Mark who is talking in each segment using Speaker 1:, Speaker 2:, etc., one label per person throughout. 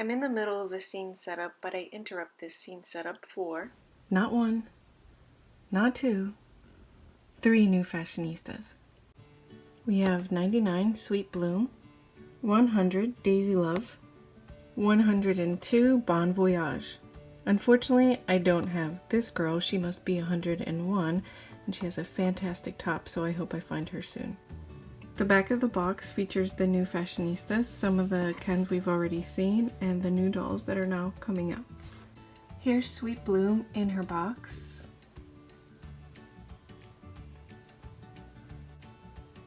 Speaker 1: I'm in the middle of a scene setup, but I interrupt this scene setup for
Speaker 2: not one, not two, 3 new fashionistas. We have 99 Sweet Bloom, 100 Daisy Love, 102 Bon Voyage. Unfortunately, I don't have this girl. She must be 101, and she has a fantastic top, so I hope I find her soon. The back of the box features the new fashionistas, some of the Kens we've already seen, and the new dolls that are now coming out. Here's Sweet Bloom in her box.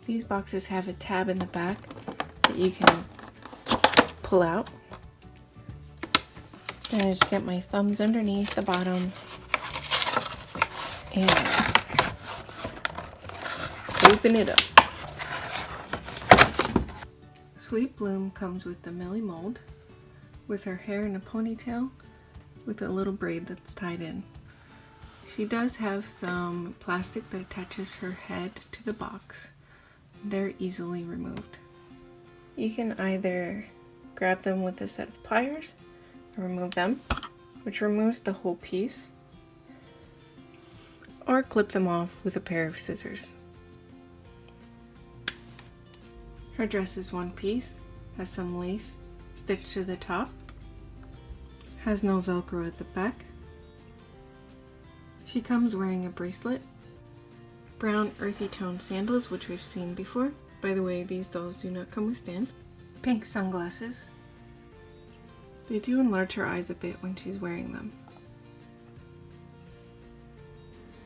Speaker 2: These boxes have a tab in the back that you can pull out. Then I just get my thumbs underneath the bottom and open it up. Sweet Bloom comes with the Millie mold, with her hair in a ponytail, with a little braid that's tied in. She does have some plastic that attaches her head to the box. They're easily removed. You can either grab them with a set of pliers and remove them, which removes the whole piece, or clip them off with a pair of scissors. Her dress is one piece, has some lace stitched to the top, has no Velcro at the back. She comes wearing a bracelet, brown earthy toned sandals, which we've seen before. By the way, these dolls do not come with stands. Pink sunglasses. They do enlarge her eyes a bit when she's wearing them.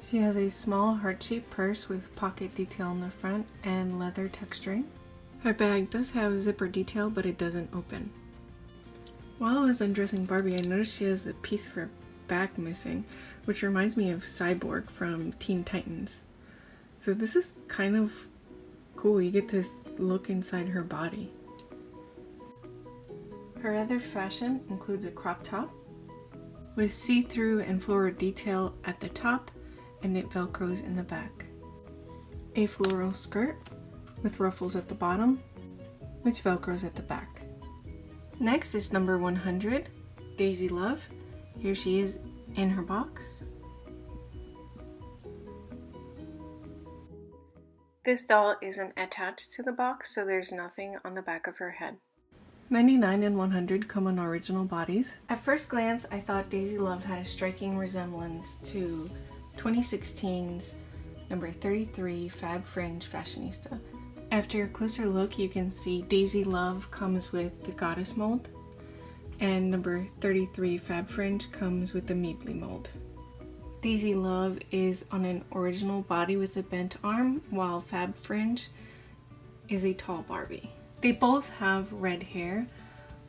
Speaker 2: She has a small heart-shaped purse with pocket detail in the front and leather texturing. Her bag does have zipper detail, but it doesn't open. While I was undressing Barbie, I noticed she has a piece of her back missing, which reminds me of Cyborg from Teen Titans. So this is kind of cool. You get to look inside her body. Her other fashion includes a crop top with see-through and floral detail at the top, and it velcros in the back. A floral skirt with ruffles at the bottom, which velcros at the back. Next is number 100, Daisy Love. Here she is in her box.
Speaker 1: This doll isn't attached to the box, so there's nothing on the back of her head.
Speaker 2: 99 and 100 come on original bodies. At first glance, I thought Daisy Love had a striking resemblance to 2016's number 33 Fab Fringe Fashionista. After a closer look, you can see Daisy Love comes with the Goddess mold, and number 33 Fab Fringe comes with the Meebly mold. Daisy Love is on an original body with a bent arm, while Fab Fringe is a tall Barbie. They both have red hair.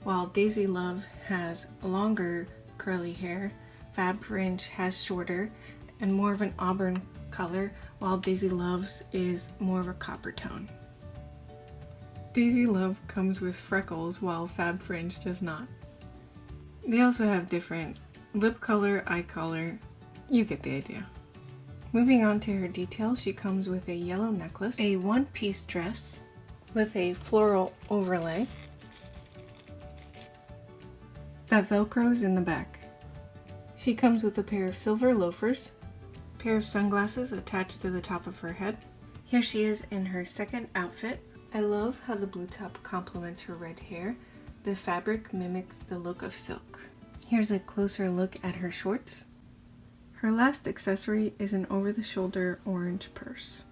Speaker 2: While Daisy Love has longer curly hair, Fab Fringe has shorter and more of an auburn color, while Daisy Love's is more of a copper tone. Daisy Love comes with freckles, while Fab Fringe does not. They also have different lip color, eye color. You get the idea. Moving on to her details, she comes with a yellow necklace, a one-piece dress with a floral overlay that velcros in the back. She comes with a pair of silver loafers, a pair of sunglasses attached to the top of her head. Here she is in her second outfit. I love how the blue top complements her red hair. The fabric mimics the look of silk. Here's a closer look at her shorts. Her last accessory is an over-the-shoulder orange purse.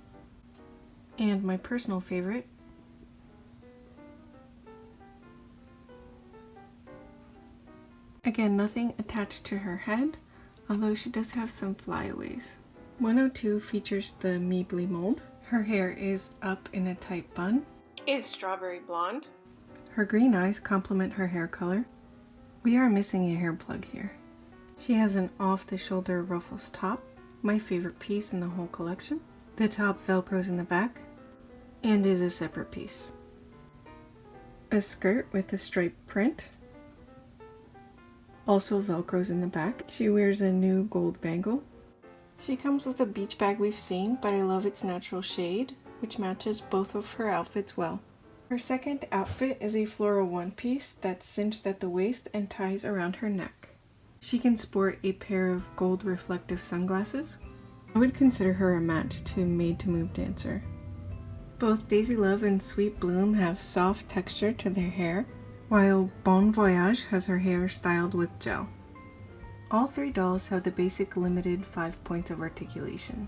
Speaker 2: And my personal favorite, again, nothing attached to her head, although she does have some flyaways. 102 features the Meebly mold. Her hair is up in a tight bun.
Speaker 1: Is strawberry blonde.
Speaker 2: Her green eyes complement her hair color. We are missing a hair plug here. She has an off-the-shoulder ruffles top, my favorite piece in the whole collection. The top velcros in the back and is a separate piece. A skirt with a striped print also velcros in the back. She wears a new gold bangle. She comes with a beach bag we've seen, but I love its natural shade, which matches both of her outfits well. Her second outfit is a floral one-piece that's cinched at the waist and ties around her neck. She can sport a pair of gold reflective sunglasses. I would consider her a match to Made to Move Dancer. Both Daisy Love and Sweet Bloom have soft texture to their hair, while Bon Voyage has her hair styled with gel. All three dolls have the basic limited 5 points of articulation.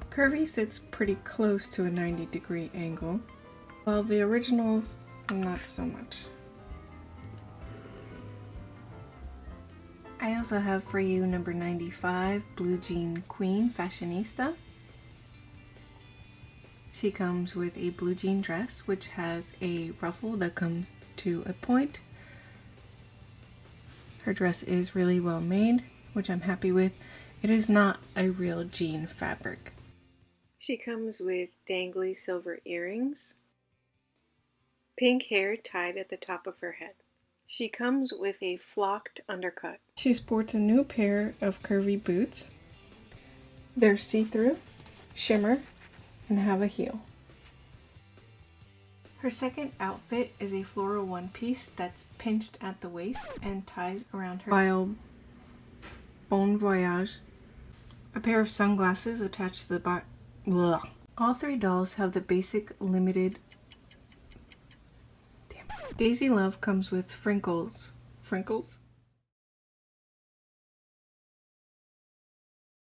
Speaker 2: Curvy sits pretty close to a 90-degree angle, while the originals, not so much. I also have for you number 95, Blue Jean Queen Fashionista. She comes with a blue jean dress, which has a ruffle that comes to a point. Her dress is really well made, which I'm happy with. It is not a real jean fabric.
Speaker 1: She comes with dangly silver earrings, pink hair tied at the top of her head. She comes with a flocked undercut.
Speaker 2: She sports a new pair of curvy boots. They're see-through, shimmer, and have a heel. Her second outfit is a floral one-piece that's pinched at the waist and ties around her, while Bon Voyage, a pair of sunglasses attached to the back. All three dolls have the basic limited. Daisy Love comes with Frinkles. Frinkles?